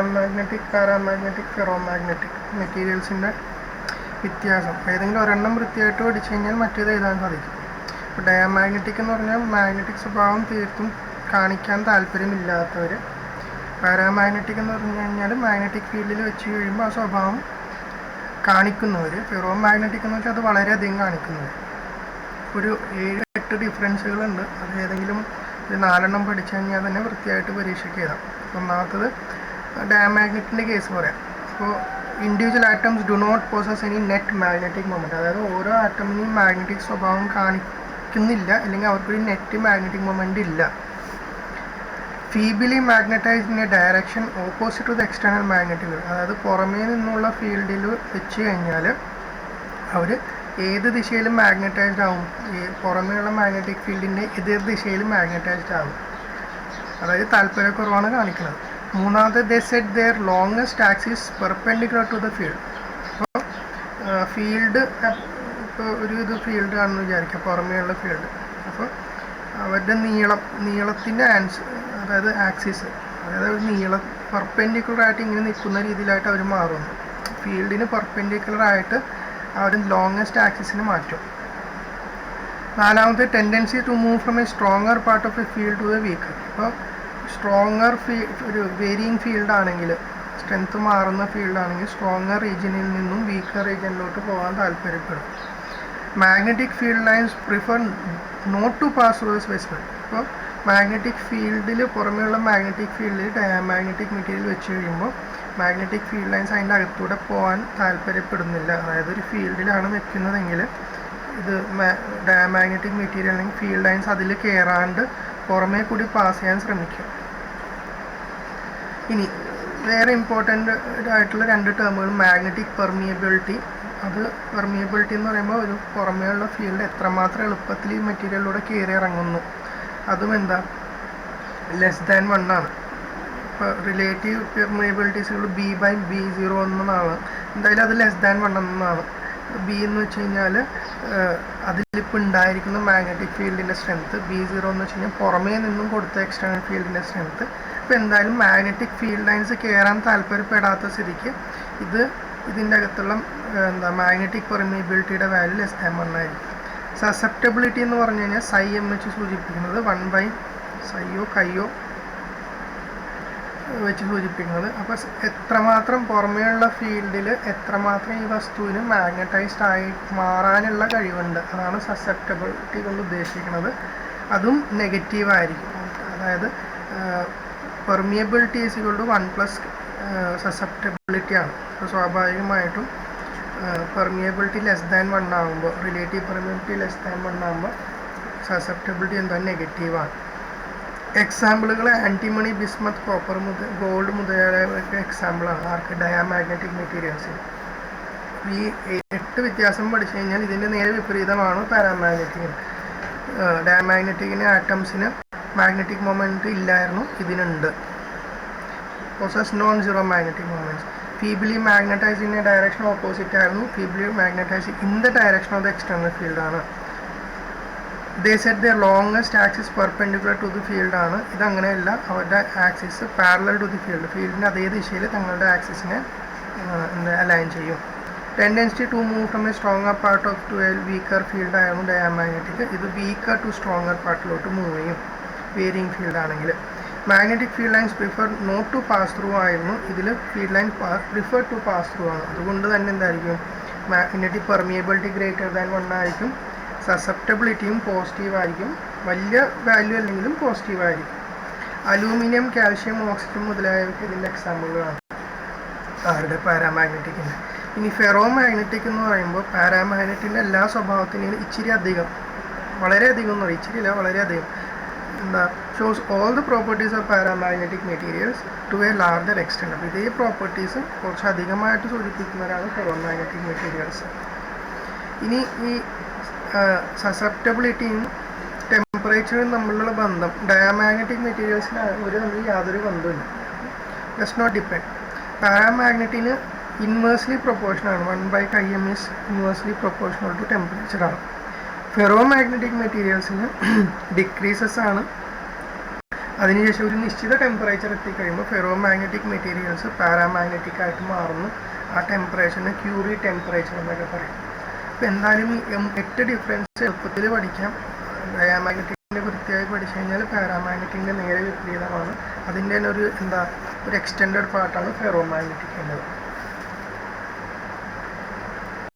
Diamagnetic, paramagnetic, ferromagnetic മെറ്റീരിയൽസിൻ്റെ വ്യത്യാസം ഏതെങ്കിലും ഒരെണ്ണം വൃത്തിയായിട്ട് പഠിച്ചു കഴിഞ്ഞാൽ മറ്റേത് എഴുതാൻ സാധിക്കും. ഇപ്പോൾ ഡയാമാഗ്നറ്റിക് എന്ന് പറഞ്ഞാൽ മാഗ്നറ്റിക് സ്വഭാവം തീർത്തും കാണിക്കാൻ താല്പര്യമില്ലാത്തവർ, പാരാമാഗ്നറ്റിക് എന്ന് പറഞ്ഞു കഴിഞ്ഞാൽ മാഗ്നറ്റിക് ഫീൽഡിൽ വെച്ച് കഴിയുമ്പോൾ ആ സ്വഭാവം കാണിക്കുന്നവർ, ഫെറോമാഗ്നറ്റിക് എന്ന് വെച്ചാൽ അത് വളരെയധികം കാണിക്കുന്നവർ. ഒരു 7-8 ഡിഫറൻസുകളുണ്ട്. അത് ഏതെങ്കിലും ഒരു 4 പഠിച്ചു കഴിഞ്ഞാൽ തന്നെ വൃത്തിയായിട്ട് പരീക്ഷയ്ക്ക് എഴുതാം. ഒന്നാമത്തത് ഡയാമാഗ്നറ്റിൻ്റെ കേസ് പറയാം. അപ്പോൾ individual atoms do not possess any net magnetic moment, അതായത് ഓരോ ആറ്റമിനും മാഗ്നറ്റിക് സ്വഭാവം കാണിക്കുന്നില്ല, അല്ലെങ്കിൽ അവർക്കൊരു നെറ്റ് മാഗ്നറ്റിക് മൊമെൻറ്റ് ഇല്ല. Feebly magnetized in a direction opposite to the external magnetic field, അതായത് പുറമേ നിന്നുള്ള ഫീൽഡിൽ വെച്ച് കഴിഞ്ഞാൽ അവർ ഏത് ദിശയിലും മാഗ്നറ്റൈസ്ഡ് ആവും, പുറമേയുള്ള മാഗ്നറ്റിക് ഫീൽഡിൻ്റെ എതിർ ദിശയിൽ മാഗ്നറ്റൈസ്ഡ് ആവും, അതായത് താല്പര്യക്കുറവാണ് കാണിക്കുന്നത്. മൂന്നാമത് they set their longest axis perpendicular to the field. അപ്പോൾ ഫീൽഡ്, ഇപ്പോൾ ഇത് ഫീൽഡ് ആണെന്ന് വിചാരിക്കുക, പുറമേയുള്ള ഫീൽഡ്. അപ്പോൾ അവരുടെ നീളത്തിൻ്റെ അതായത് ആക്സിസ്, അതായത് നീളം പെർപെൻഡിക്കുലറായിട്ട് ഇങ്ങനെ നിൽക്കുന്ന രീതിയിലായിട്ട് അവർ മാറുന്നു. ഫീൽഡിന് പെർപെൻഡിക്കുലറായിട്ട് അവർ ലോങ്ങസ്റ്റ് ആക്സിസിന് മാറ്റും. നാലാമത്തെ tendency to move from a stronger part of a field to a weaker. അപ്പോൾ സ്ട്രോങ്ങർ ഒരു വേരിയിങ് ഫീൽഡ് ആണെങ്കിൽ, സ്ട്രെങ്ത് മാറുന്ന ഫീൽഡാണെങ്കിൽ സ്ട്രോങ്ങർ റീജിയനിൽ നിന്നും വീക്കർ റീജിയനിലോട്ട് പോകാൻ താല്പര്യപ്പെടും. Magnetic field lines prefer not to pass through the specimen. അപ്പോൾ മാഗ്നറ്റിക് ഫീൽഡിൽ പുറമെയുള്ള മാഗ്നറ്റിക് ഫീൽഡിൽ ഡയാമാഗ്നറ്റിക് മെറ്റീരിയൽ വെച്ച് കഴിയുമ്പോൾ മാഗ്നറ്റിക് ഫീൽഡ് ലൈൻസ് അതിൻ്റെ അകത്തൂടെ പോകാൻ താല്പര്യപ്പെടുന്നില്ല. അതായത് ഒരു ഫീൽഡിലാണ് വെക്കുന്നതെങ്കിൽ ഇത് ഡയാമാഗ്നറ്റിക് മെറ്റീരിയൽ അല്ലെങ്കിൽ ഫീൽഡ് ലൈൻസ് അതിൽ കയറാണ്ട് പുറമേ കൂടി പാസ് ചെയ്യാൻ ശ്രമിക്കും. ഇനി വേറെ ഇമ്പോർട്ടൻ്റ് ആയിട്ടുള്ള 2 ടേമുകൾ, മാഗ്നറ്റിക് പെർമിയബിലിറ്റി. അത് പെർമിയബിലിറ്റി എന്ന് പറയുമ്പോൾ ഒരു പുറമേയുള്ള ഫീൽഡ് എത്രമാത്രം എളുപ്പത്തിൽ ഈ മെറ്റീരിയലിലൂടെ കയറി ഇറങ്ങുന്നു. അതും എന്താ, <1 ആണ്. ഇപ്പോൾ റിലേറ്റീവ് പെർമിയബിലിറ്റീസുകൾ B/B0 എന്നാണ്. എന്തായാലും അത് <1 എന്നാണ്. ബി എന്ന് വെച്ച് കഴിഞ്ഞാൽ അതിലിപ്പോൾ ഉണ്ടായിരിക്കുന്ന മാഗ്നറ്റിക് ഫീൽഡിൻ്റെ സ്ട്രെങ്ത്ത്, B0 എന്ന് വെച്ച് കഴിഞ്ഞാൽ പുറമേ നിന്നും കൊടുത്ത എക്സ്റ്റേണൽ ഫീൽഡിൻ്റെ സ്ട്രെങ്ത്ത്. ഇപ്പോൾ എന്തായാലും മാഗ്നറ്റിക് ഫീൽഡ് ലൈൻസ് കയറാൻ താല്പര്യപ്പെടാത്ത സ്ഥിതിക്ക് ഇതിൻ്റെ അകത്തുള്ള മാഗ്നറ്റിക് പെർമിയബിലിറ്റിയുടെ വാല്യൂ <1 ആയിരിക്കും. സസെപ്റ്റബിലിറ്റി എന്ന് പറഞ്ഞു കഴിഞ്ഞാൽ ψm വെച്ച് സൂചിപ്പിക്കുന്നത് 1/ψയോ കയ്യോ വെച്ച് സൂചിപ്പിക്കുന്നത്. അപ്പോൾ എത്രമാത്രം പുറമേയുള്ള ഫീൽഡിൽ എത്രമാത്രം ഈ വസ്തുവിന് മാഗ്നറ്റൈസ്ഡ് ആയി മാറാനുള്ള കഴിവുണ്ട്, അതാണ് സസെപ്റ്റബിലിറ്റി കൊണ്ട് ഉദ്ദേശിക്കുന്നത്. അതും നെഗറ്റീവായിരിക്കും. അതായത് permeability is equal to 1+ susceptibility ആണ്. അപ്പോൾ സ്വാഭാവികമായിട്ടും പെർമിയബിലിറ്റി <1 ആകുമ്പോൾ, റിലേറ്റീവ് പെർമിയബിലിറ്റി <1 ആകുമ്പോൾ സസെപ്റ്റബിലിറ്റി എന്താ, നെഗറ്റീവാണ്. എക്സാമ്പിളുകൾ ആൻറ്റിമണി, ബിസ്മത്ത്, കോപ്പർ, ഗോൾഡ് മുതലായവയൊക്കെ എക്സാമ്പിളാണ് ആർക്ക്, ഡയാമാഗ്നറ്റിക് മെറ്റീരിയൽസിന്. ഈ 8 വ്യത്യാസം പഠിച്ചു കഴിഞ്ഞാൽ ഇതിൻ്റെ നേരെ വിപരീതമാണ് പാരാമാഗ്നറ്റിക്കിന്. ഡയാമാഗ്നറ്റിക്കിന് ആറ്റംസിന് മാഗ്നറ്റിക് മൊമെൻറ്റ് ഇല്ലായിരുന്നു, ഇതിനുണ്ട്. Possess non zero magnetic moments. Feebly magnetized in a direction opposite ആയിരുന്നു, feebly magnetized in the direction of the external ഫീൽഡാണ്. They set the longest axis perpendicular to the field ആണ്. ഇതങ്ങനെയല്ല, അവരുടെ axis parallel to the field, ഫീൽഡിൻ്റെ അതേ ദിശയിൽ തങ്ങളുടെ ആക്സിസിനെ അലൈൻ ചെയ്യും. Tendency to move from a stronger part of to a weaker field ആയിരുന്നു ഡയാമാഗ്നറ്റിക്. ഇത് വീക്കർ ടു സ്ട്രോങ്ങർ പാർട്ടിലോട്ട് മൂവ് ചെയ്യും വേരിയിങ് ഫീൽഡ് ആണെങ്കിൽ. Magnetic field lines prefer not to pass through ആയിരുന്നു, ഇതിൽ field line prefer to pass through ആണ്. അതുകൊണ്ട് തന്നെ എന്തായിരിക്കും, മാഗ്നറ്റിക് പെർമിയബിലിറ്റി <1 ആയിരിക്കും. സസെപ്റ്റബിലിറ്റിയും പോസിറ്റീവായിരിക്കും, വലിയ വാല്യൂ അല്ലെങ്കിലും പോസിറ്റീവായിരിക്കും. അലൂമിനിയം, കാൽഷ്യം, ഓക്സിജൻ മുതലായവയ്ക്ക് ഇതിൻ്റെ എക്സാമ്പിളുകളാണ് അവരുടെ പാരാമാഗ്നറ്റിക്കിൻ്റെ. ഇനി ഫെറോ മാഗ്നറ്റിക് എന്ന് പറയുമ്പോൾ പാരാമാഗ്നറ്റിൻ്റെ എല്ലാ സ്വഭാവത്തിനും ഇച്ചിരി അധികം, വളരെയധികം എന്ന് പറയും, ഇച്ചിരി ഇല്ല വളരെയധികം, shows all the properties of paramagnetic materials to a larger extend. അപ്പോൾ ഇതേ പ്രോപ്പർട്ടീസ് കുറച്ച് അധികമായിട്ട് സൂചിപ്പിക്കുന്നവരാണ് ഫെറോ മാഗ്നറ്റിക് മെറ്റീരിയൽസ്. ഇനി ഈ സസെപ്റ്റബിലിറ്റിയും ടെമ്പറേച്ചറും തമ്മിലുള്ള ബന്ധം ഡയാമാഗ്നറ്റിക് മെറ്റീരിയൽസിന് തമ്മിൽ യാതൊരു ബന്ധമില്ല, ഡസ് നോട്ട് ഡിപ്പെൻഡ്. പാരാമാഗ്നറ്റിന് ഇൻവേഴ്സ്ലി പ്രൊപ്പോർഷനാണ്, 1/Im is inversely proportional to ടെമ്പറേച്ചറാണ്. ഫെറോ മാഗ്നറ്റിക് മെറ്റീരിയൽസിന് ഡിക്രീസസ് ആണ്, അതിനുശേഷം ഒരു നിശ്ചിത ടെമ്പറേച്ചർ എത്തിക്കഴിയുമ്പോൾ ഫെറോ മാഗ്നറ്റിക് മെറ്റീരിയൽസ് പാരാമാഗ്നറ്റിക് ആയിട്ട് മാറുന്നു. ആ ടെമ്പറേച്ചറിന് ക്യൂറി ടെമ്പറേച്ചർ എന്നൊക്കെ പറയും. അപ്പോൾ എന്തായാലും 8 ഡിഫറൻസ് എളുപ്പത്തിൽ പഠിക്കാം. ഡയാമാഗ്നറ്റിക്കിൻ്റെ വൃത്തിയായി പഠിച്ചു കഴിഞ്ഞാൽ പാരാമാഗ്നറ്റിക്കിൻ്റെ നേരെ വിപരീതമാണ്. അതിൻ്റെ തന്നെ ഒരു എക്സ്റ്റെൻഡഡ് പാർട്ടാണ് ഫെറോ മാഗ്നറ്റിക് എന്നത്.